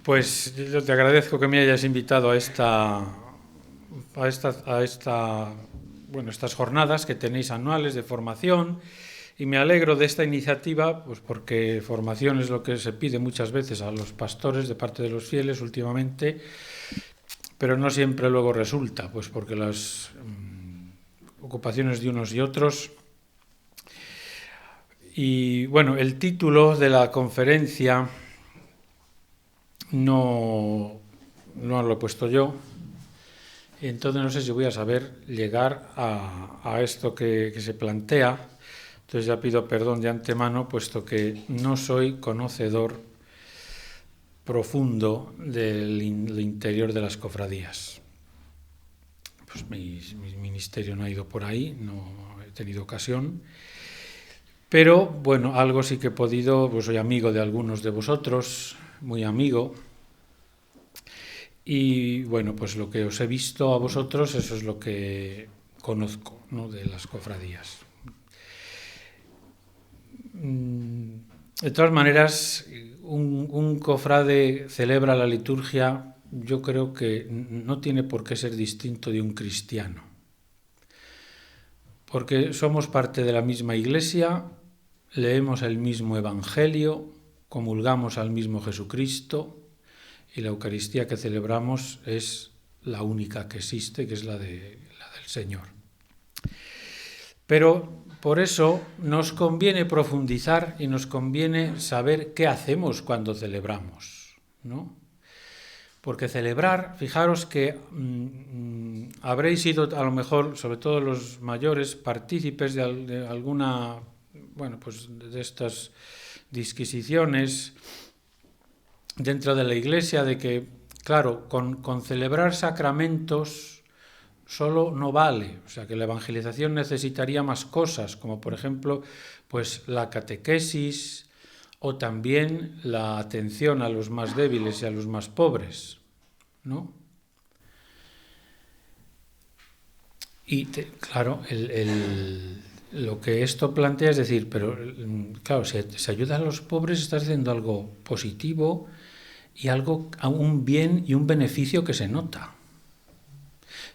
Pues yo te agradezco que me hayas invitado a estas jornadas que tenéis anuales de formación, y me alegro de esta iniciativa, pues porque formación es lo que se pide muchas veces a los pastores de parte de los fieles últimamente, pero no siempre luego resulta, pues porque las ocupaciones de unos y otros. Y bueno, el título de la conferencia no lo he puesto yo, entonces no sé si voy a saber llegar a esto que se plantea. Entonces ya pido perdón de antemano, puesto que no soy conocedor profundo del interior de las cofradías. Pues mi ministerio no ha ido por ahí, no he tenido ocasión. Pero bueno, algo sí que he podido, pues soy amigo de algunos de vosotros, muy amigo. Y bueno, pues lo que os he visto a vosotros, eso es lo que conozco, ¿no?, de las cofradías. De todas maneras, un cofrade celebra la liturgia, yo creo que no tiene por qué ser distinto de un cristiano, porque somos parte de la misma iglesia, leemos el mismo evangelio, comulgamos al mismo Jesucristo, y la Eucaristía que celebramos es la única que existe, que es la del Señor. Pero por eso nos conviene profundizar y nos conviene saber qué hacemos cuando celebramos, ¿no? Porque celebrar, fijaros que habréis sido a lo mejor, sobre todo los mayores, partícipes de alguna, bueno, pues de estas disquisiciones dentro de la Iglesia, de que, claro, con celebrar sacramentos solo no vale, o sea que la evangelización necesitaría más cosas, como por ejemplo, pues la catequesis o también la atención a los más débiles y a los más pobres, ¿no? Y claro, lo que esto plantea es decir, pero claro, si se ayuda a los pobres estás haciendo algo positivo y un bien y un beneficio que se nota.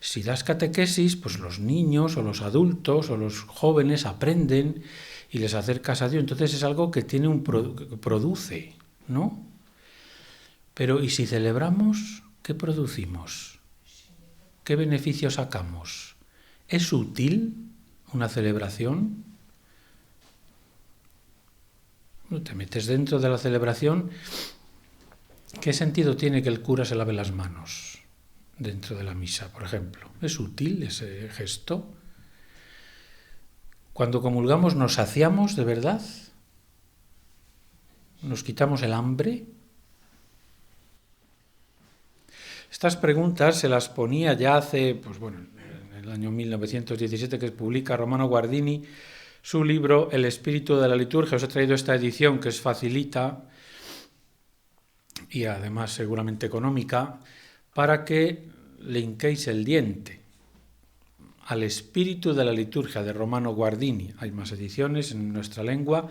Si das catequesis, pues los niños o los adultos o los jóvenes aprenden y les acercas a Dios. Entonces es algo que tiene que produce, ¿no? Pero ¿y si celebramos? ¿Qué producimos? ¿Qué beneficio sacamos? ¿Es útil una celebración? Te metes dentro de la celebración. ¿Qué sentido tiene que el cura se lave las manos dentro de la misa, por ejemplo? ¿Es útil ese gesto? Cuando comulgamos, ¿nos saciamos de verdad? ¿Nos quitamos el hambre? Estas preguntas se las ponía ya hace, pues bueno, en el año 1917, que publica Romano Guardini su libro El espíritu de la liturgia. Os he traído esta edición que es facilita y además seguramente económica, para que le hinquéis el diente al espíritu de la liturgia de Romano Guardini. Hay más ediciones en nuestra lengua,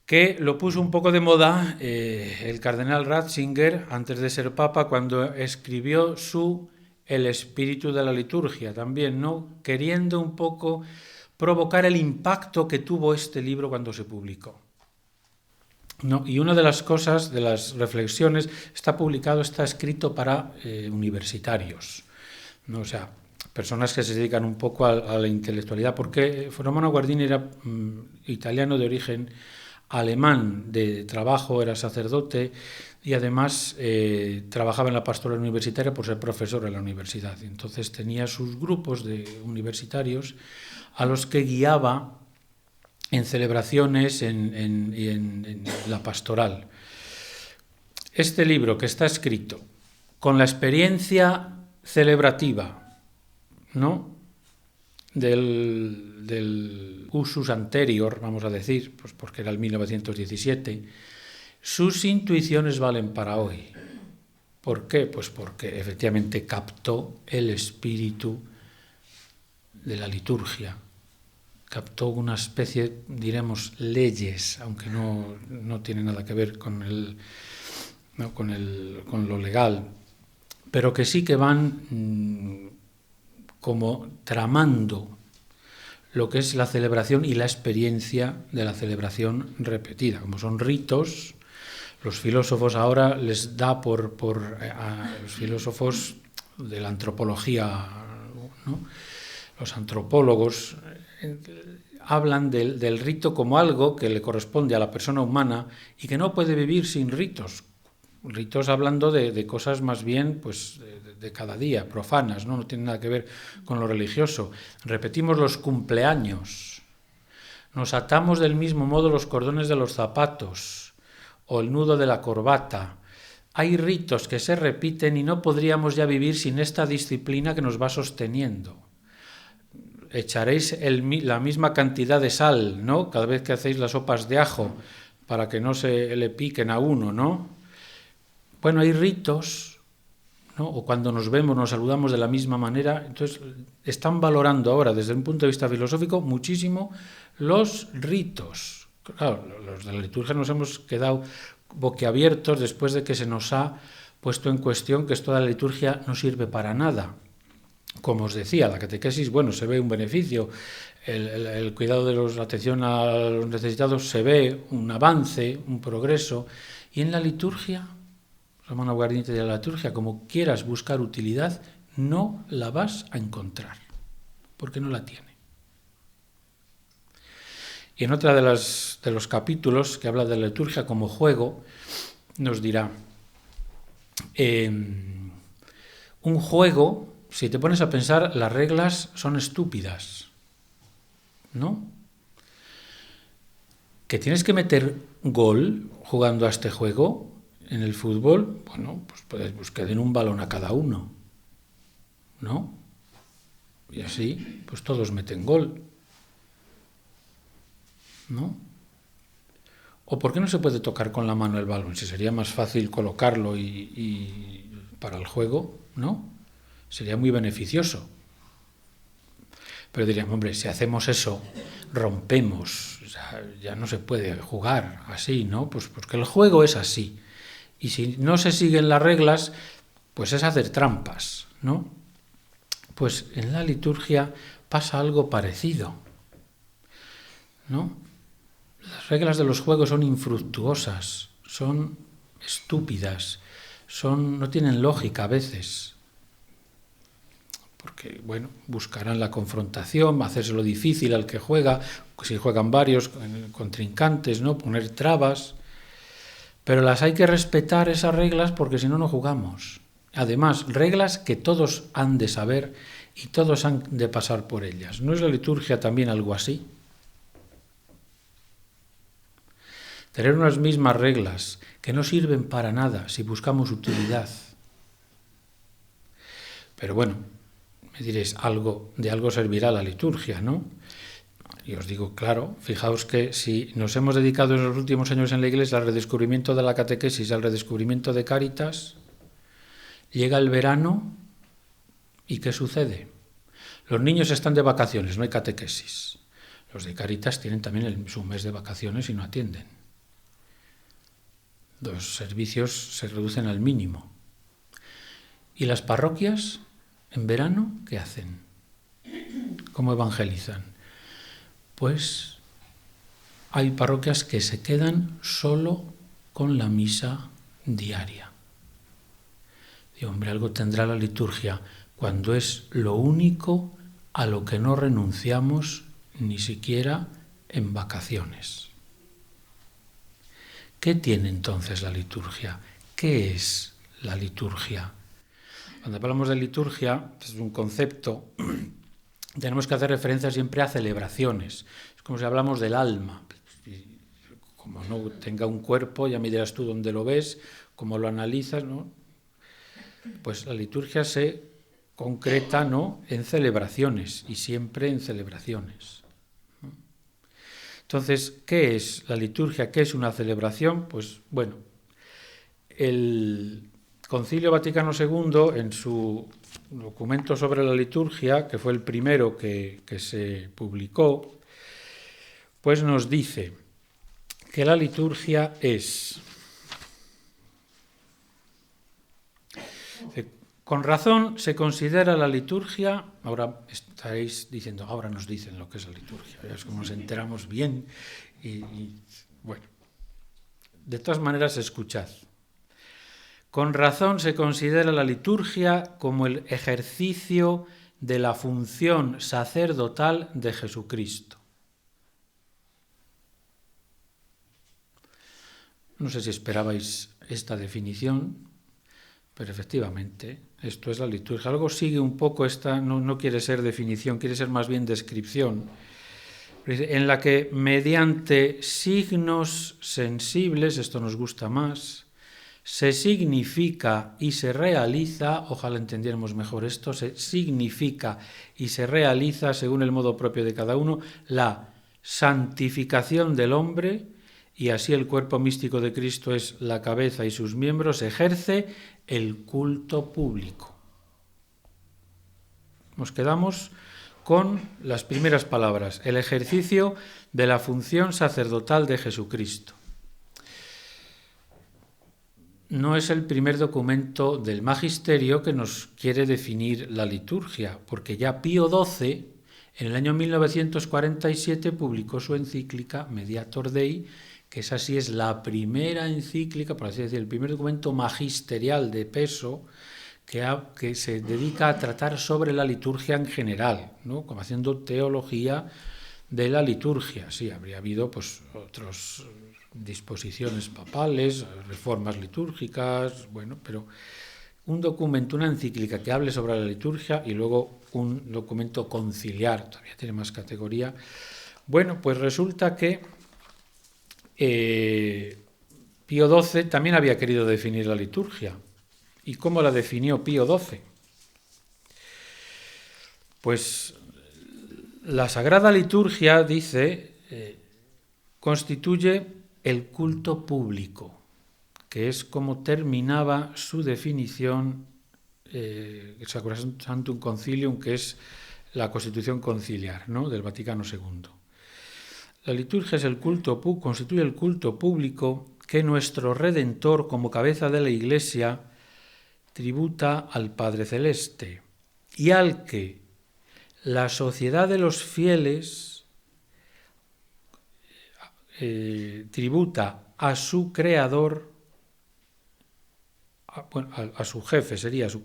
que lo puso un poco de moda el cardenal Ratzinger antes de ser papa, cuando escribió El espíritu de la liturgia también, ¿no?, queriendo un poco provocar el impacto que tuvo este libro cuando se publicó. No, y una de las cosas, de las reflexiones, está escrito para universitarios, ¿no? O sea, personas que se dedican un poco a la intelectualidad, porque Romano Guardini era italiano de origen alemán de trabajo, era sacerdote y además trabajaba en la pastoral universitaria por ser profesor en la universidad. Entonces tenía sus grupos de universitarios a los que guiaba en celebraciones y en la pastoral. Este libro que está escrito con la experiencia celebrativa, ¿no?, del usus anterior, vamos a decir, pues porque era el 1917, sus intuiciones valen para hoy. ¿Por qué? Pues porque efectivamente captó el espíritu de la liturgia, captó una especie, diremos, leyes, aunque no tiene nada que ver con ¿no? con lo legal, pero que sí que van como tramando lo que es la celebración y la experiencia de la celebración repetida. Como son ritos, los filósofos ahora les da a los filósofos de la antropología, ¿no? Los antropólogos hablan del rito como algo que le corresponde a la persona humana y que no puede vivir sin ritos. Ritos hablando de cosas más bien pues, de cada día, profanas, ¿no? No tiene nada que ver con lo religioso. Repetimos los cumpleaños, nos atamos del mismo modo los cordones de los zapatos o el nudo de la corbata. Hay ritos que se repiten y no podríamos ya vivir sin esta disciplina que nos va sosteniendo. Echaréis la misma cantidad de sal, ¿no? Cada vez que hacéis las sopas de ajo, para que no se le piquen a uno, ¿no? Bueno, hay ritos, ¿no? O cuando nos vemos, nos saludamos de la misma manera. Entonces, están valorando ahora, desde un punto de vista filosófico, muchísimo los ritos. Claro, los de la liturgia nos hemos quedado boquiabiertos después de que se nos ha puesto en cuestión que esto de la liturgia no sirve para nada. Como os decía, la catequesis, bueno, se ve un beneficio, el cuidado de la atención a los necesitados se ve un avance, un progreso, y en la liturgia, Romano Guardini de la liturgia, como quieras buscar utilidad, no la vas a encontrar, porque no la tiene. Y en otra de los capítulos que habla de la liturgia como juego, nos dirá, un juego, si te pones a pensar, las reglas son estúpidas, ¿no? ¿Que tienes que meter gol jugando a este juego en el fútbol? Bueno, pues que den un balón a cada uno, ¿no? Y así, pues todos meten gol, ¿no? ¿O por qué no se puede tocar con la mano el balón? Si sería más fácil colocarlo y para el juego, ¿no? Sería muy beneficioso. Pero diríamos, hombre, si hacemos eso, rompemos, o sea, ya no se puede jugar así, ¿no? Pues porque el juego es así. Y si no se siguen las reglas, pues es hacer trampas, ¿no? Pues en la liturgia pasa algo parecido, ¿no? Las reglas de los juegos son infructuosas, son estúpidas, no tienen lógica a veces. Porque, bueno, buscarán la confrontación, hacérselo difícil al que juega, si juegan varios contrincantes, ¿no? Poner trabas. Pero las hay que respetar esas reglas porque si no, no jugamos. Además, reglas que todos han de saber y todos han de pasar por ellas. ¿No es la liturgia también algo así? Tener unas mismas reglas que no sirven para nada si buscamos utilidad. Pero bueno, me diréis, de algo servirá la liturgia, ¿no? Y os digo, claro, fijaos que si nos hemos dedicado en los últimos años en la Iglesia al redescubrimiento de la catequesis, al redescubrimiento de Cáritas, llega el verano y ¿qué sucede? Los niños están de vacaciones, no hay catequesis. Los de Cáritas tienen también su mes de vacaciones y no atienden. Los servicios se reducen al mínimo. ¿Y las parroquias en verano qué hacen? ¿Cómo evangelizan? Pues hay parroquias que se quedan solo con la misa diaria. Y hombre, algo tendrá la liturgia cuando es lo único a lo que no renunciamos ni siquiera en vacaciones. ¿Qué tiene entonces la liturgia? ¿Qué es la liturgia? Cuando hablamos de liturgia, es un concepto, tenemos que hacer referencia siempre a celebraciones. Es como si hablamos del alma. Como no tenga un cuerpo, ya me dirás tú dónde lo ves, cómo lo analizas, ¿no? Pues la liturgia se concreta, ¿no?, en celebraciones y siempre en celebraciones. Entonces, ¿qué es la liturgia? ¿Qué es una celebración? Pues bueno, el Concilio Vaticano II, en su documento sobre la liturgia, que fue el primero que se publicó, pues nos dice que la liturgia es Con razón se considera la liturgia, ahora estaréis diciendo, ahora nos dicen lo que es la liturgia, es como nos enteramos bien y bueno, de todas maneras escuchad. Con razón se considera la liturgia como el ejercicio de la función sacerdotal de Jesucristo. No sé si esperabais esta definición, pero efectivamente, esto es la liturgia. Algo sigue un poco esta, no quiere ser definición, quiere ser más bien descripción, en la que mediante signos sensibles, esto nos gusta más, se significa y se realiza, ojalá entendiéramos mejor esto, se significa y se realiza, según el modo propio de cada uno, la santificación del hombre, y así el cuerpo místico de Cristo es la cabeza y sus miembros, ejerce el culto público. Nos quedamos con las primeras palabras, el ejercicio de la función sacerdotal de Jesucristo. No es el primer documento del magisterio que nos quiere definir la liturgia, porque ya Pío XII, en el año 1947, publicó su encíclica Mediator Dei, que esa sí es la primera encíclica, por así decir, el primer documento magisterial de peso que se dedica a tratar sobre la liturgia en general, ¿no? Como haciendo teología de la liturgia. Sí, habría habido pues otras disposiciones papales, reformas litúrgicas, bueno, pero un documento, una encíclica que hable sobre la liturgia y luego un documento conciliar, todavía tiene más categoría. Bueno, pues resulta que Pío XII también había querido definir la liturgia. ¿Y cómo la definió Pío XII? Pues la Sagrada Liturgia, dice, constituye el culto público, que es como terminaba su definición Sacrosanctum Concilium, que es la Constitución conciliar, ¿no?, del Vaticano II. La liturgia es constituye el culto público que nuestro Redentor, como cabeza de la Iglesia, tributa al Padre Celeste y al que la sociedad de los fieles tributa a su creador, a su jefe, sería su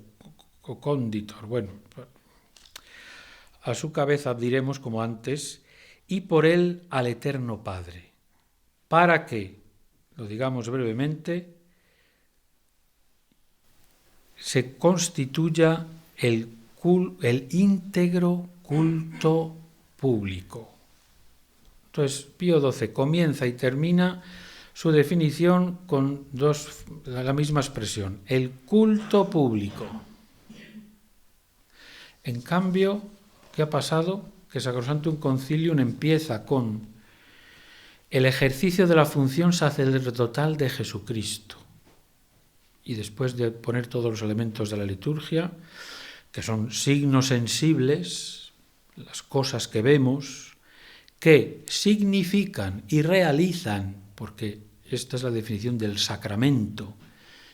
cónditor, bueno, a su cabeza diremos como antes, y por él al Eterno Padre, para que, lo digamos brevemente, se constituya el íntegro culto público. Entonces, Pío XII comienza y termina su definición con la misma expresión, el culto público. En cambio, ¿qué ha pasado? Que Sacrosanctum Concilium empieza con el ejercicio de la función sacerdotal de Jesucristo. Y después de poner todos los elementos de la liturgia, que son signos sensibles, las cosas que vemos, que significan y realizan, porque esta es la definición del sacramento,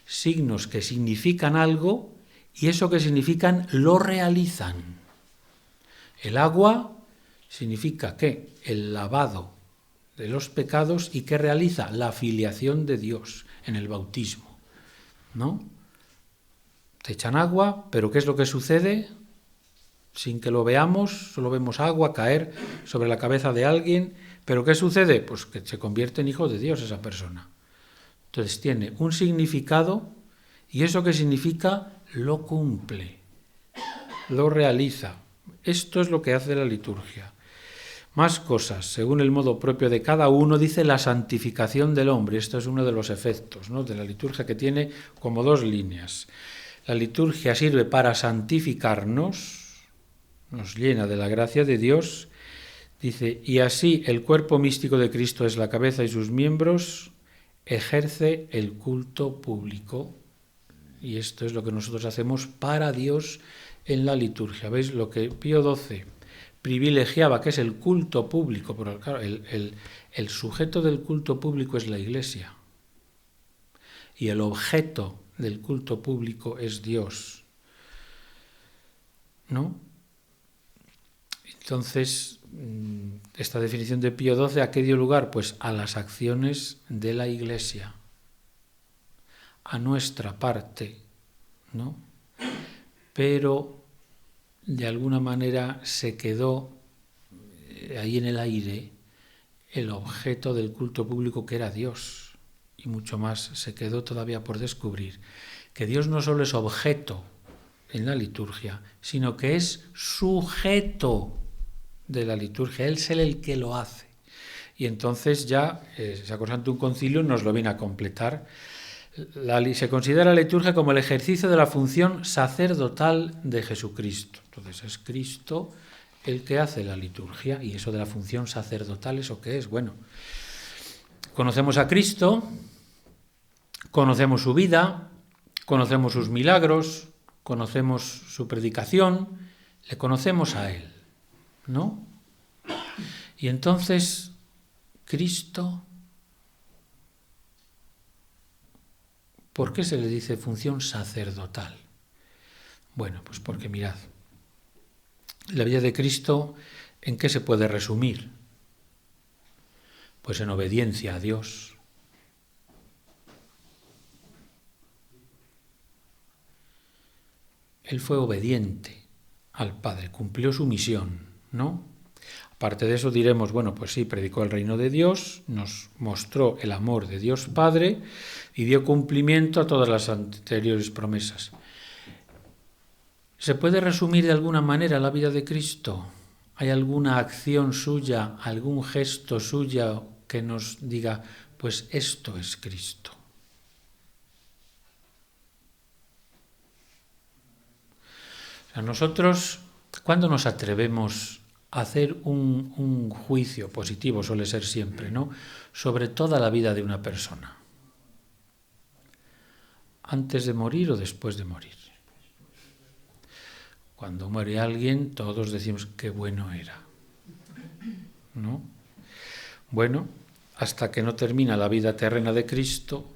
signos que significan algo y eso que significan lo realizan. El agua significa ¿qué? El lavado de los pecados y que realiza la filiación de Dios en el bautismo, ¿no? Te echan agua, pero ¿qué es lo que sucede? Sin que lo veamos, solo vemos agua caer sobre la cabeza de alguien, pero ¿qué sucede? Pues que se convierte en hijo de Dios esa persona. Entonces tiene un significado y eso que significa lo cumple, lo realiza. Esto es lo que hace la liturgia. Más cosas, según el modo propio de cada uno, dice la santificación del hombre. Esto es uno de los efectos, ¿no?, de la liturgia, que tiene como dos líneas. La liturgia sirve para santificarnos, nos llena de la gracia de Dios, dice, y así el cuerpo místico de Cristo es la cabeza y sus miembros, ejerce el culto público. Y esto es lo que nosotros hacemos para Dios en la liturgia. ¿Veis lo que Pío XII privilegiaba, que es el culto público? Pero claro, el sujeto del culto público es la Iglesia. Y el objeto del culto público es Dios, ¿no? Entonces, esta definición de Pío XII, ¿a qué dio lugar? Pues a las acciones de la Iglesia, a nuestra parte, ¿no? Pero de alguna manera se quedó ahí en el aire el objeto del culto público, que era Dios, y mucho más se quedó todavía por descubrir, que Dios no solo es objeto en la liturgia, sino que es sujeto de la liturgia. Él es el que lo hace. Y entonces ya Sacrosantum Concilio nos lo viene a completar. Se considera la liturgia como el ejercicio de la función sacerdotal de Jesucristo. Entonces es Cristo el que hace la liturgia. Y eso de la función sacerdotal, ¿eso qué es? Bueno, conocemos a Cristo, conocemos su vida, conocemos sus milagros, conocemos su predicación, le conocemos a Él, ¿no? Y entonces Cristo, ¿por qué se le dice función sacerdotal? Bueno, pues porque mirad, la vida de Cristo, ¿en qué se puede resumir? Pues en obediencia a Dios. Él fue obediente al Padre, cumplió su misión, ¿no? Aparte de eso diremos, bueno, pues sí, predicó el reino de Dios, nos mostró el amor de Dios Padre y dio cumplimiento a todas las anteriores promesas. ¿Se puede resumir de alguna manera la vida de Cristo? ¿Hay alguna acción suya, algún gesto suya que nos diga, pues esto es Cristo? O sea, nosotros, ¿cuándo nos atrevemos a hacer un juicio positivo, suele ser siempre, ¿no?, sobre toda la vida de una persona? ¿Antes de morir o después de morir? Cuando muere alguien, todos decimos qué bueno era, ¿no? Bueno, hasta que no termina la vida terrena de Cristo,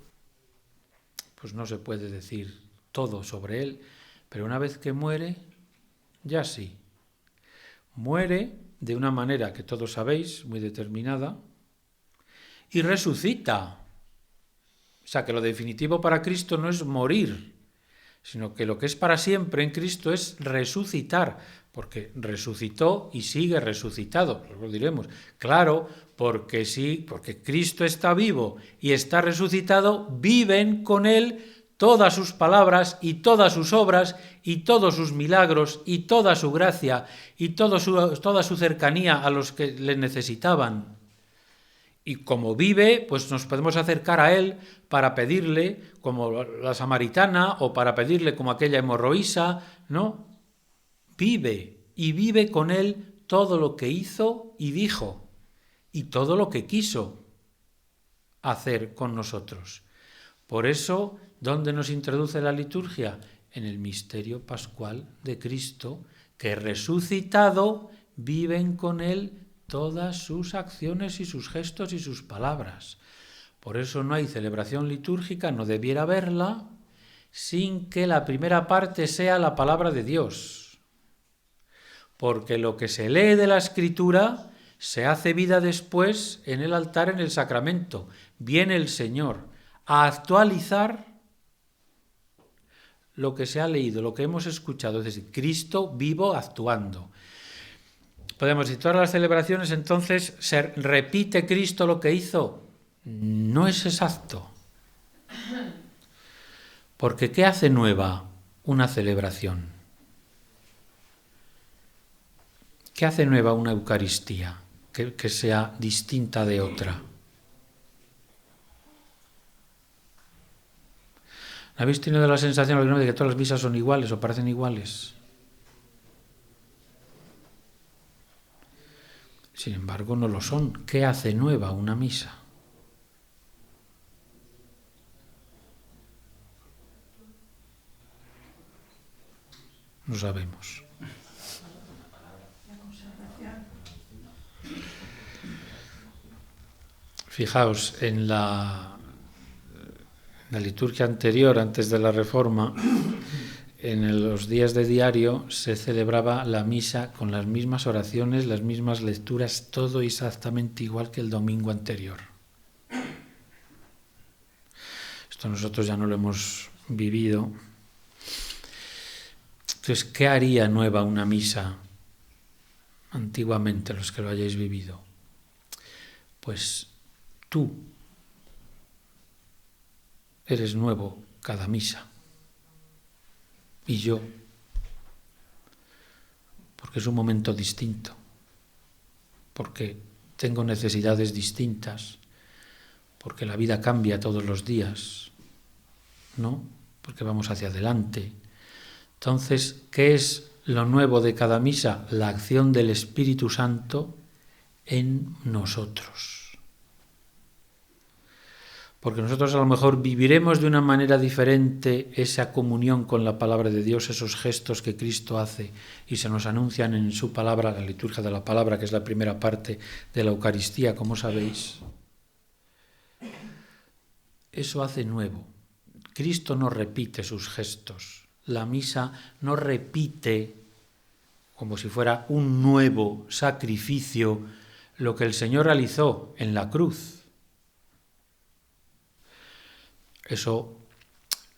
pues no se puede decir todo sobre él, pero una vez que muere, ya sí. Muere de una manera que todos sabéis, muy determinada, y resucita. O sea, que lo definitivo para Cristo no es morir, sino que lo que es para siempre en Cristo es resucitar, porque resucitó y sigue resucitado, lo diremos. Claro, porque sí, porque Cristo está vivo y está resucitado, viven con Él todas sus palabras y todas sus obras y todos sus milagros y toda su gracia y toda su cercanía a los que le necesitaban. Y como vive, pues nos podemos acercar a Él para pedirle, como la samaritana, o para pedirle como aquella hemorroísa, ¿no? Vive, y vive con Él todo lo que hizo y dijo, y todo lo que quiso hacer con nosotros. Por eso, ¿dónde nos introduce la liturgia? En el misterio pascual de Cristo, que resucitado viven con Él todas sus acciones y sus gestos y sus palabras. Por eso no hay celebración litúrgica, no debiera haberla, sin que la primera parte sea la palabra de Dios. Porque lo que se lee de la Escritura se hace vida después en el altar, en el sacramento. Viene el Señor a actualizar lo que se ha leído, lo que hemos escuchado, es decir, Cristo vivo actuando. Podemos decir, todas las celebraciones entonces se repite Cristo lo que hizo. No es exacto. Porque ¿qué hace nueva una celebración? ¿Qué hace nueva una Eucaristía que sea distinta de otra? ¿Habéis tenido la sensación alguna vez de que todas las misas son iguales o parecen iguales? Sin embargo, no lo son. ¿Qué hace nueva una misa? No sabemos. Fijaos, en la liturgia anterior, antes de la Reforma, en los días de diario se celebraba la misa con las mismas oraciones, las mismas lecturas, todo exactamente igual que el domingo anterior. Esto nosotros ya no lo hemos vivido. Entonces, ¿qué haría nueva una misa antiguamente, los que lo hayáis vivido? Pues tú eres nuevo cada misa. Y yo, porque es un momento distinto, porque tengo necesidades distintas, porque la vida cambia todos los días, ¿no? Porque vamos hacia adelante. Entonces, ¿qué es lo nuevo de cada misa? La acción del Espíritu Santo en nosotros. Porque nosotros a lo mejor viviremos de una manera diferente esa comunión con la palabra de Dios, esos gestos que Cristo hace y se nos anuncian en su palabra, la liturgia de la palabra, que es la primera parte de la Eucaristía, como sabéis. Eso hace nuevo. Cristo no repite sus gestos. La misa no repite, como si fuera un nuevo sacrificio, lo que el Señor realizó en la cruz. Eso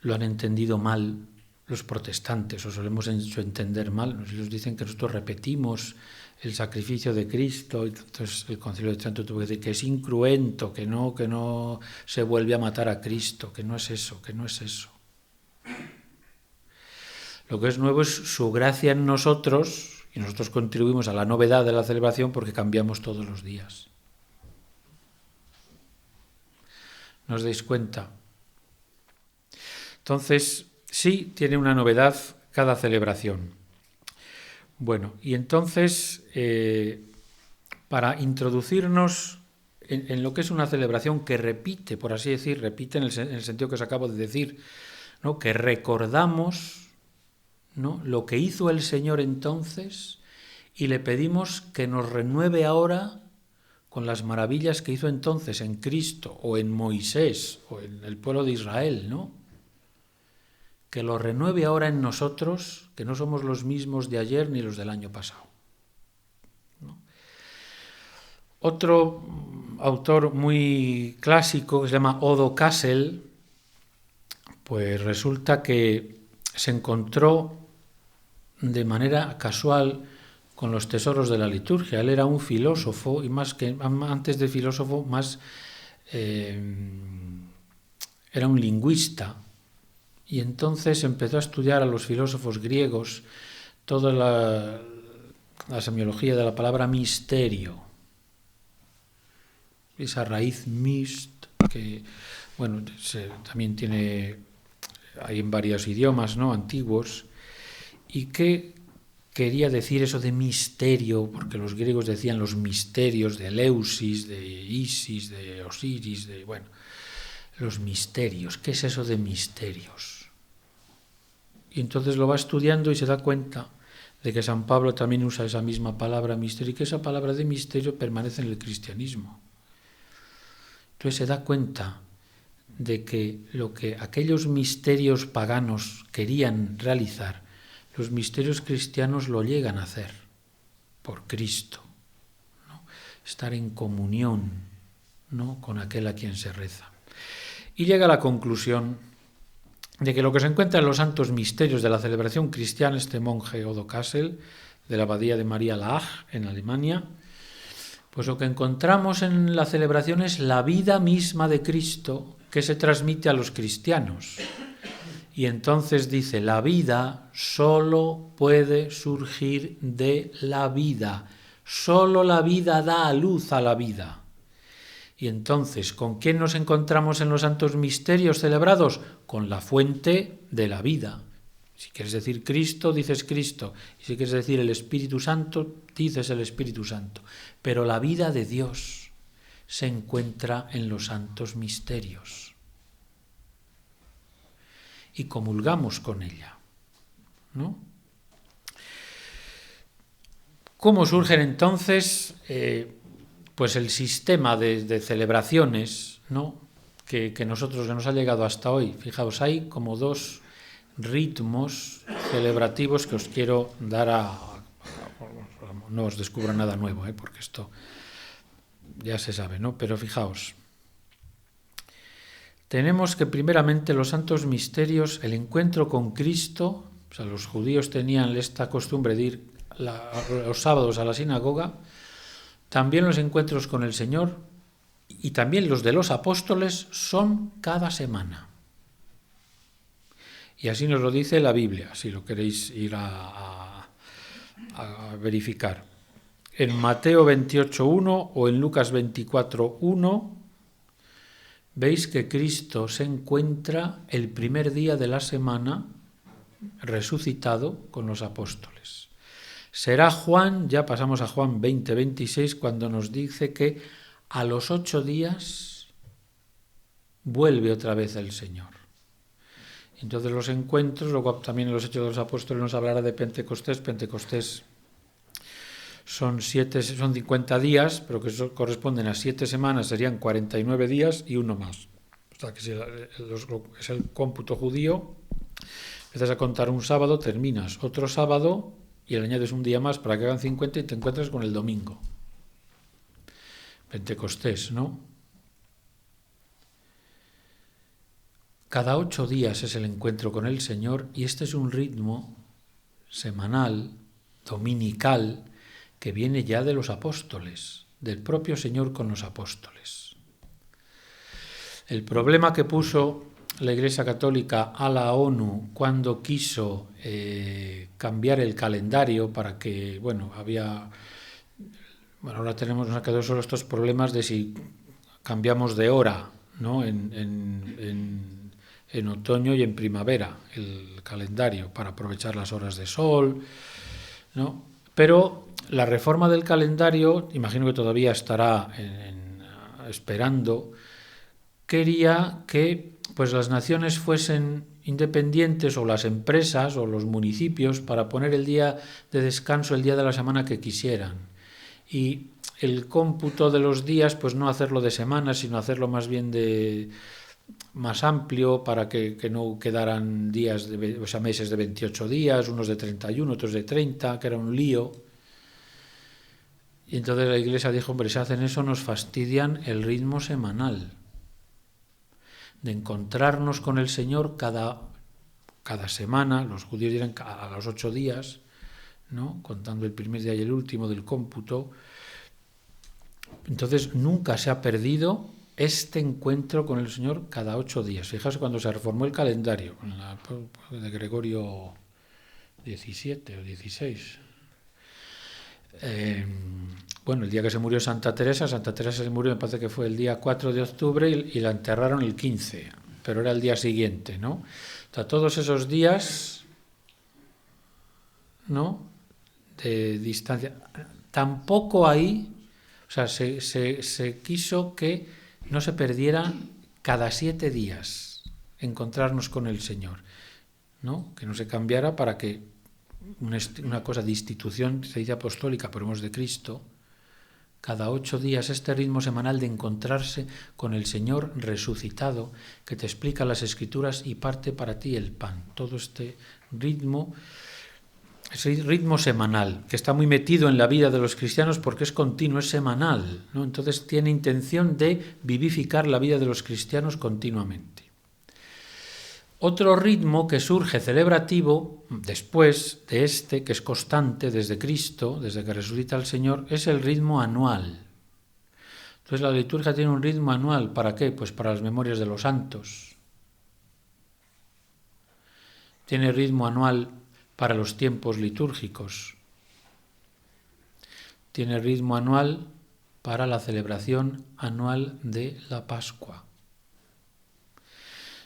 lo han entendido mal los protestantes, o solemos entender mal. Ellos dicen que nosotros repetimos el sacrificio de Cristo, entonces el Concilio de Trento tuvo que decir que es incruento, que no se vuelve a matar a Cristo, que no es eso. Lo que es nuevo es su gracia en nosotros, y nosotros contribuimos a la novedad de la celebración porque cambiamos todos los días. ¿No os dais cuenta? Entonces, sí, tiene una novedad cada celebración. Bueno, y entonces, para introducirnos en lo que es una celebración que repite, por así decir, repite en el sentido que os acabo de decir, ¿no? Que recordamos, ¿no?, lo que hizo el Señor entonces y le pedimos que nos renueve ahora con las maravillas que hizo entonces en Cristo o en Moisés o en el pueblo de Israel, ¿no? Que lo renueve ahora en nosotros, que no somos los mismos de ayer ni los del año pasado, ¿no? Otro autor muy clásico que se llama Odo Kassel, pues resulta que se encontró de manera casual con los tesoros de la liturgia. Él era un filósofo y más que antes de filósofo, más era un lingüista. Y entonces empezó a estudiar a los filósofos griegos toda la semiología de la palabra misterio. Esa raíz mist, que bueno, también hay en varios idiomas, ¿no?, antiguos, y que quería decir eso de misterio, porque los griegos decían los misterios de Eleusis, de Isis, de Osiris, los misterios. ¿Qué es eso de misterios? Y entonces lo va estudiando y se da cuenta de que San Pablo también usa esa misma palabra misterio y que esa palabra de misterio permanece en el cristianismo. Entonces se da cuenta de que lo que aquellos misterios paganos querían realizar, los misterios cristianos lo llegan a hacer por Cristo, ¿no? Estar en comunión, ¿no?, con aquel a quien se reza. Y llega a la conclusión de que lo que se encuentra en los santos misterios de la celebración cristiana, este monje Odo Kassel, de la abadía de María Laach, en Alemania, pues lo que encontramos en la celebración es la vida misma de Cristo que se transmite a los cristianos. Y entonces dice, la vida solo puede surgir de la vida, solo la vida da a luz a la vida. Y entonces, ¿con quién nos encontramos en los santos misterios celebrados? Con la fuente de la vida. Si quieres decir Cristo, dices Cristo. Y si quieres decir el Espíritu Santo, dices el Espíritu Santo. Pero la vida de Dios se encuentra en los santos misterios. Y comulgamos con ella, ¿no? ¿Cómo surgen entonces pues el sistema de celebraciones, ¿no?, que nosotros que nos ha llegado hasta hoy. Fijaos, hay como dos ritmos celebrativos que os quiero dar no os descubro nada nuevo, porque esto ya se sabe, ¿no? Pero fijaos, tenemos que primeramente los santos misterios, el encuentro con Cristo, o sea, los judíos tenían esta costumbre de ir los sábados a la sinagoga, también los encuentros con el Señor y también los de los apóstoles son cada semana. Y así nos lo dice la Biblia, si lo queréis ir a verificar. En Mateo 28.1 o en Lucas 24.1 veis que Cristo se encuentra el primer día de la semana resucitado con los apóstoles. Será Juan, ya pasamos a Juan 20:26, cuando nos dice que a los 8 días vuelve otra vez el Señor. Entonces los encuentros, luego también en los Hechos de los Apóstoles nos hablará de Pentecostés. Pentecostés son 50 días, pero que eso corresponden a 7 semanas, serían 49 días y uno más. O sea que si es el cómputo judío, empiezas a contar un sábado, terminas otro sábado y le añades un día más para que hagan 50 y te encuentras con el domingo. Pentecostés, ¿no? Cada 8 días es el encuentro con el Señor y este es un ritmo semanal, dominical, que viene ya de los apóstoles, del propio Señor con los apóstoles. El problema que puso la Iglesia Católica a la ONU cuando quiso cambiar el calendario para que, ahora nos han quedado solo estos problemas de si cambiamos de hora, ¿no? En otoño y en primavera el calendario para aprovechar las horas de sol, ¿no? Pero la reforma del calendario, imagino que todavía estará esperando, quería que pues las naciones fuesen independientes o las empresas o los municipios para poner el día de descanso, el día de la semana que quisieran. Y el cómputo de los días, pues no hacerlo de semanas, sino hacerlo más bien más amplio para que no quedaran meses de 28 días, unos de 31, otros de 30, que era un lío. Y entonces la Iglesia dijo, hombre, si hacen eso nos fastidian el ritmo semanal de encontrarnos con el Señor cada semana, los judíos dirán a los 8 días, ¿no? Contando el primer día y el último del cómputo. Entonces nunca se ha perdido este encuentro con el Señor cada 8 días. Fijaos cuando se reformó el calendario, de Gregorio XVII o XVI. El día que se murió Santa Teresa se murió, me parece que fue el día 4 de octubre y la enterraron el 15, pero era el día siguiente, ¿no? O sea, todos esos días, ¿no?, de distancia. Tampoco ahí, o sea, se quiso que no se perdiera cada 7 días encontrarnos con el Señor, ¿no? Que no se cambiara para que una cosa de institución, se dice apostólica, pero hemos de Cristo, cada 8 días este ritmo semanal de encontrarse con el Señor resucitado, que te explica las Escrituras y parte para ti el pan. Todo ese ritmo semanal, que está muy metido en la vida de los cristianos porque es continuo, es semanal, ¿no? Entonces tiene intención de vivificar la vida de los cristianos continuamente. Otro ritmo que surge celebrativo después de que es constante desde Cristo, desde que resucita el Señor, es el ritmo anual. Entonces la liturgia tiene un ritmo anual, ¿para qué? Pues para las memorias de los santos. Tiene ritmo anual para los tiempos litúrgicos. Tiene ritmo anual para la celebración anual de la Pascua.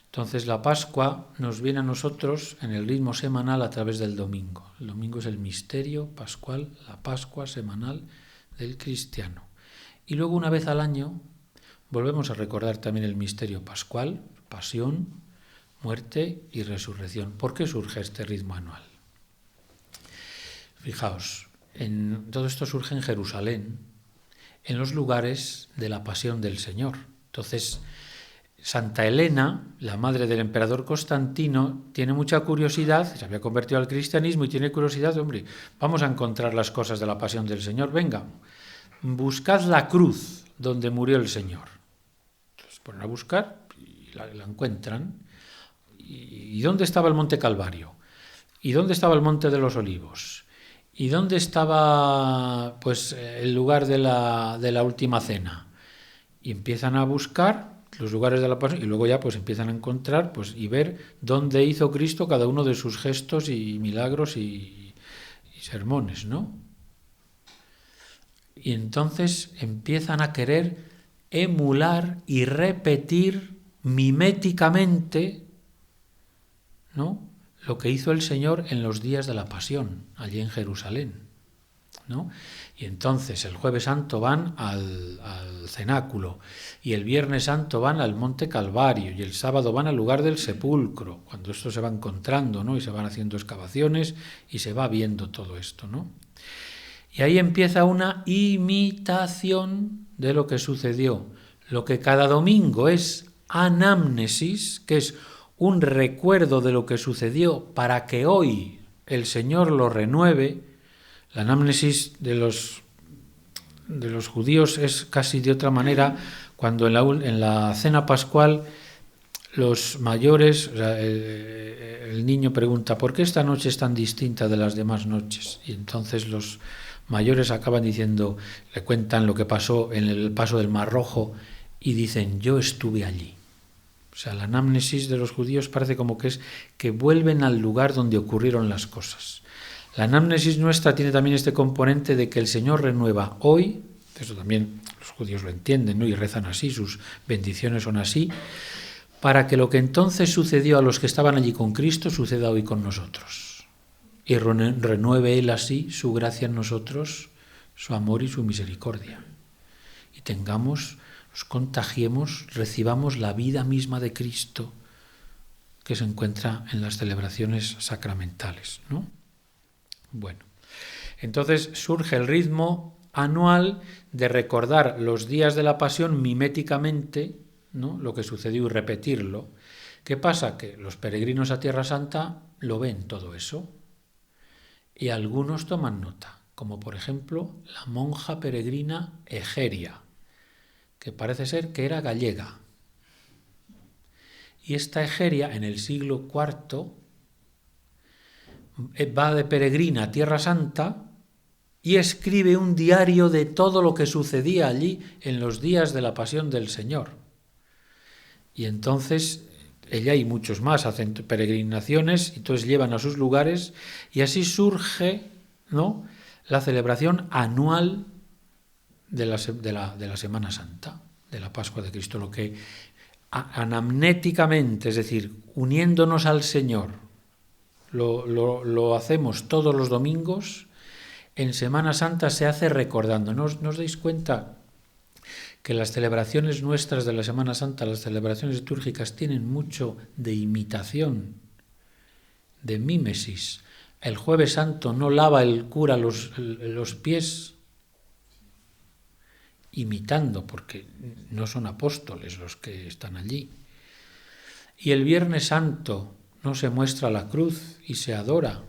Entonces la Pascua nos viene a nosotros en el ritmo semanal a través del domingo. El domingo es el misterio pascual, la Pascua semanal del cristiano. Y luego una vez al año volvemos a recordar también el misterio pascual, pasión, muerte y resurrección. ¿Por qué surge este ritmo anual? Fijaos, todo esto surge en Jerusalén, en los lugares de la pasión del Señor. Entonces, Santa Elena, la madre del emperador Constantino, tiene mucha curiosidad, se había convertido al cristianismo y tiene curiosidad, hombre, vamos a encontrar las cosas de la pasión del Señor, venga, buscad la cruz donde murió el Señor. Entonces ponen a buscar y la encuentran. ¿Y dónde estaba el Monte Calvario? ¿Y dónde estaba el Monte de los Olivos? ¿Y dónde estaba pues el lugar de la última cena? Y empiezan a buscar los lugares de la pasión y luego ya pues empiezan a encontrar pues y ver dónde hizo Cristo cada uno de sus gestos y milagros y sermones, ¿no? Y entonces empiezan a querer emular y repetir miméticamente, ¿no?, lo que hizo el Señor en los días de la Pasión, allí en Jerusalén, ¿no? Y entonces el Jueves Santo van al cenáculo, y el Viernes Santo van al Monte Calvario, y el sábado van al lugar del sepulcro, cuando esto se va encontrando, ¿no?, y se van haciendo excavaciones y se va viendo todo esto, ¿no? Y ahí empieza una imitación de lo que sucedió. Lo que cada domingo es anamnesis, que es un recuerdo de lo que sucedió para que hoy el Señor lo renueve. La anamnesis de los judíos es casi de otra manera, cuando en la cena pascual los mayores, o sea, el niño pregunta, ¿por qué esta noche es tan distinta de las demás noches? Y entonces los mayores acaban diciendo, le cuentan lo que pasó en el paso del Mar Rojo y dicen, yo estuve allí. O sea, la anamnesis de los judíos parece como que es que vuelven al lugar donde ocurrieron las cosas. La anamnesis nuestra tiene también este componente de que el Señor renueva hoy, eso también los judíos lo entienden, ¿no?, y rezan así, sus bendiciones son así, para que lo que entonces sucedió a los que estaban allí con Cristo suceda hoy con nosotros. Y renueve Él así su gracia en nosotros, su amor y su misericordia. Y tengamos, nos contagiemos, recibamos la vida misma de Cristo que se encuentra en las celebraciones sacramentales, ¿no? Bueno, entonces surge el ritmo anual de recordar los días de la Pasión miméticamente, ¿no?, lo que sucedió y repetirlo. ¿Qué pasa? Que los peregrinos a Tierra Santa lo ven todo eso y algunos toman nota, como por ejemplo la monja peregrina Egeria, que parece ser que era gallega. Y esta Egeria en el siglo IV va de peregrina a Tierra Santa y escribe un diario de todo lo que sucedía allí en los días de la Pasión del Señor. Y entonces ella y muchos más hacen peregrinaciones, y entonces llevan a sus lugares, y así surge, ¿no?, la celebración anual de la Semana Santa, de la Pascua de Cristo, lo que anamnéticamente, es decir, uniéndonos al Señor, lo hacemos todos los domingos. En Semana Santa se hace recordando. ¿No os dais cuenta que las celebraciones nuestras de la Semana Santa, las celebraciones litúrgicas, tienen mucho de imitación, de mímesis? El Jueves Santo no lava el cura los pies imitando, porque no son apóstoles los que están allí. Y el Viernes Santo no se muestra la cruz y se adora.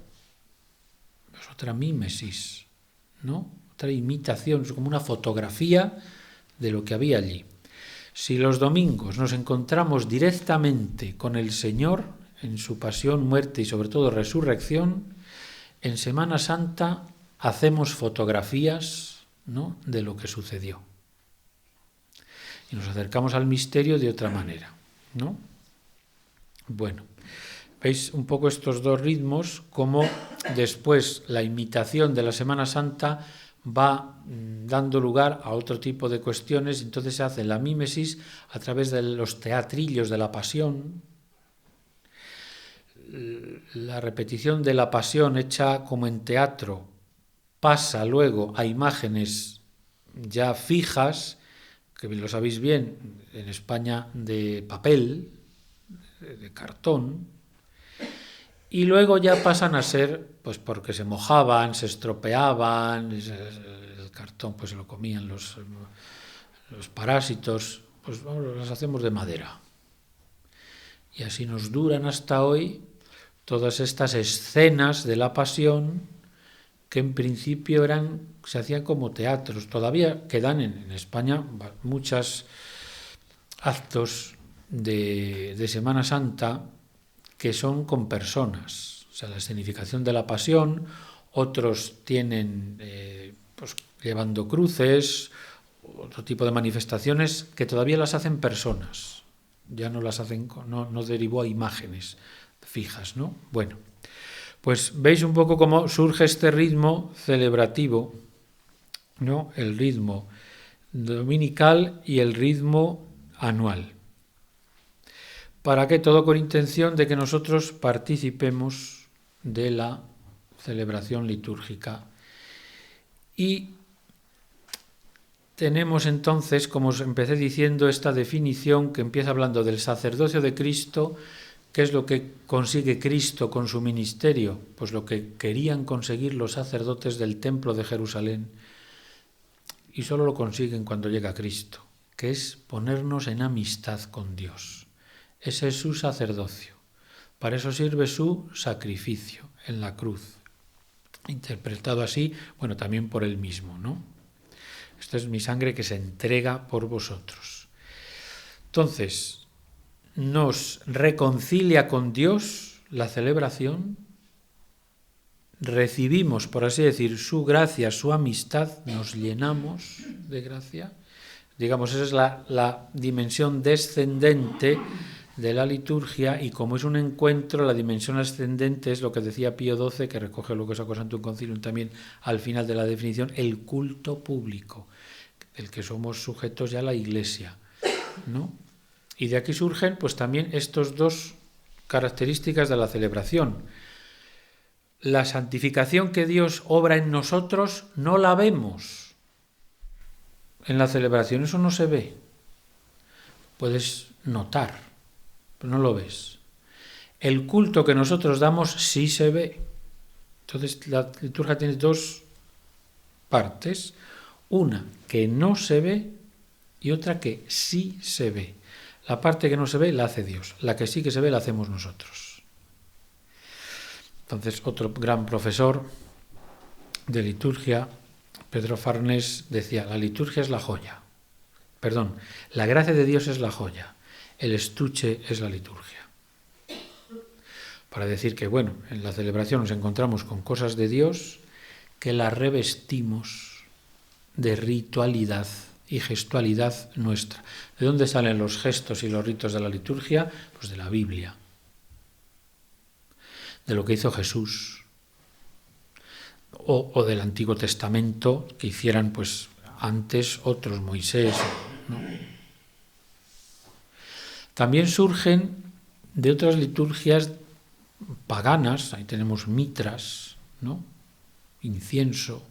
Es otra mímesis, ¿no?, otra imitación, es como una fotografía de lo que había allí. Si los domingos nos encontramos directamente con el Señor en su pasión, muerte y sobre todo resurrección, en Semana Santa hacemos fotografías, ¿no?, de lo que sucedió. Y nos acercamos al misterio de otra manera, ¿no? Bueno, veis un poco estos dos ritmos, como después la imitación de la Semana Santa va dando lugar a otro tipo de cuestiones. Entonces se hace la mímesis a través de los teatrillos de la Pasión, la repetición de la Pasión hecha como en teatro pasa luego a imágenes ya fijas, que lo sabéis bien, en España de papel, de cartón, y luego ya pasan a ser, pues porque se mojaban, se estropeaban, el cartón pues se lo comían los parásitos, pues las hacemos de madera, Y así nos duran hasta hoy todas estas escenas de la pasión que en principio se hacían como teatros. Todavía quedan en España muchos actos de Semana Santa que son con personas. O sea, la escenificación de la pasión, otros tienen pues, llevando cruces, otro tipo de manifestaciones que todavía las hacen personas. Ya no las hacen, no derivó a imágenes fijas, ¿no? Bueno, pues veis un poco cómo surge este ritmo celebrativo, ¿no? El ritmo dominical y el ritmo anual. ¿Para qué? Todo con intención de que nosotros participemos de la celebración litúrgica. Y tenemos entonces, como os empecé diciendo, esta definición que empieza hablando del sacerdocio de Cristo. ¿Qué es lo que consigue Cristo con su ministerio? Pues lo que querían conseguir los sacerdotes del templo de Jerusalén. Y solo lo consiguen cuando llega Cristo, que es ponernos en amistad con Dios. Ese es su sacerdocio. Para eso sirve su sacrificio en la cruz. Interpretado así, bueno, también por él mismo, ¿no? Esta es mi sangre que se entrega por vosotros. Entonces, nos reconcilia con Dios la celebración, recibimos, por así decir, su gracia, su amistad, nos llenamos de gracia. Digamos, esa es la dimensión descendente de la liturgia, y como es un encuentro, la dimensión ascendente es lo que decía Pío XII, que recoge lo que sacó Santum Concilium también al final de la definición, el culto público, del que somos sujetos ya la Iglesia, ¿no? Y de aquí surgen pues también estas dos características de la celebración. La santificación que Dios obra en nosotros no la vemos en la celebración, eso no se ve. Puedes notar, pero no lo ves. El culto que nosotros damos sí se ve. Entonces la liturgia tiene dos partes, una que no se ve y otra que sí se ve. La parte que no se ve la hace Dios, la que sí que se ve la hacemos nosotros. Entonces, otro gran profesor de liturgia, Pedro Farnés, decía, la liturgia es la joya. Perdón, la gracia de Dios es la joya, el estuche es la liturgia. Para decir que, bueno, en la celebración nos encontramos con cosas de Dios que las revestimos de ritualidad y gestualidad nuestra. ¿De dónde salen los gestos y los ritos de la liturgia? Pues de la Biblia, de lo que hizo Jesús, o del Antiguo Testamento que hicieran pues antes otros, Moisés, ¿no? También surgen de otras liturgias paganas, ahí tenemos mitras, ¿no? Incienso,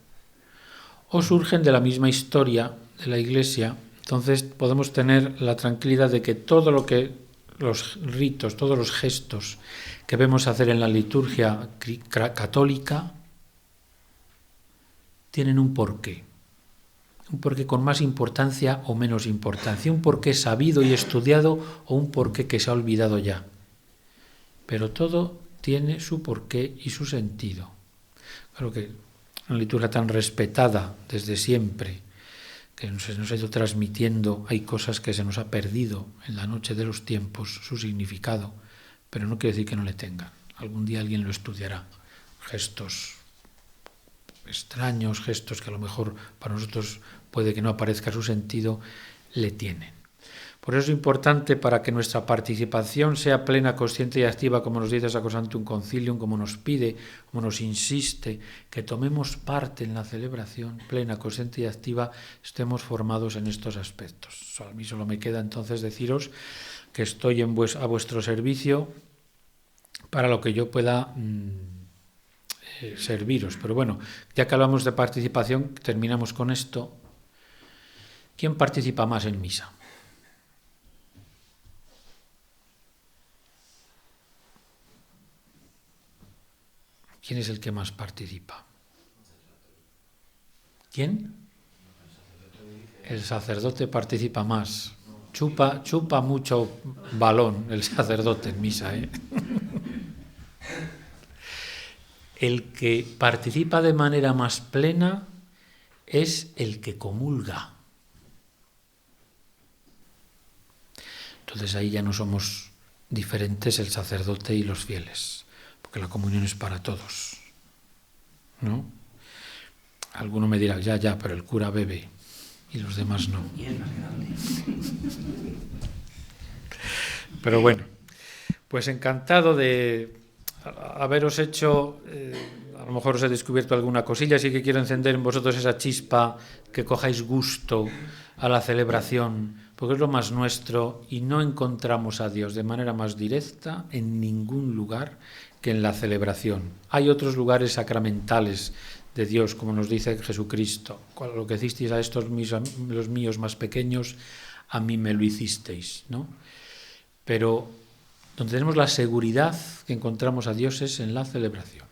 o surgen de la misma historia de la Iglesia. Entonces podemos tener la tranquilidad de que todo lo que los ritos, todos los gestos que vemos hacer en la liturgia católica tienen un porqué con más importancia o menos importancia, un porqué sabido y estudiado o un porqué que se ha olvidado ya. Pero todo tiene su porqué y su sentido. Claro que una liturgia tan respetada desde siempre, que nos ha ido transmitiendo, hay cosas que se nos ha perdido en la noche de los tiempos, su significado, pero no quiere decir que no le tengan. Algún día alguien lo estudiará. Gestos extraños, gestos que a lo mejor para nosotros puede que no aparezca su sentido, le tienen. Por eso es importante, para que nuestra participación sea plena, consciente y activa, como nos dice Sacrosanctum Concilium, como nos pide, como nos insiste, que tomemos parte en la celebración plena, consciente y activa, estemos formados en estos aspectos. A mí solo me queda entonces deciros que estoy a vuestro servicio para lo que yo pueda serviros. Pero bueno, ya que hablamos de participación, terminamos con esto. ¿Quién participa más en misa? ¿Quién es el que más participa? ¿Quién? El sacerdote participa más. chupa mucho balón el sacerdote en misa, ¿eh? El que participa de manera más plena es el que comulga. Entonces ahí ya no somos diferentes el sacerdote y los fieles, porque la comunión es para todos, ¿no? Alguno me dirá, ya, pero el cura bebe y los demás no. Y es más grande. Pero bueno, pues encantado de haberos hecho, a lo mejor os he descubierto alguna cosilla, así que quiero encender en vosotros esa chispa, que cojáis gusto a la celebración, porque es lo más nuestro y no encontramos a Dios de manera más directa en ningún lugar que en la celebración. Hay otros lugares sacramentales de Dios, como nos dice Jesucristo: lo que hicisteis a estos los míos más pequeños, a mí me lo hicisteis, ¿no? Pero donde tenemos la seguridad que encontramos a Dios es en la celebración.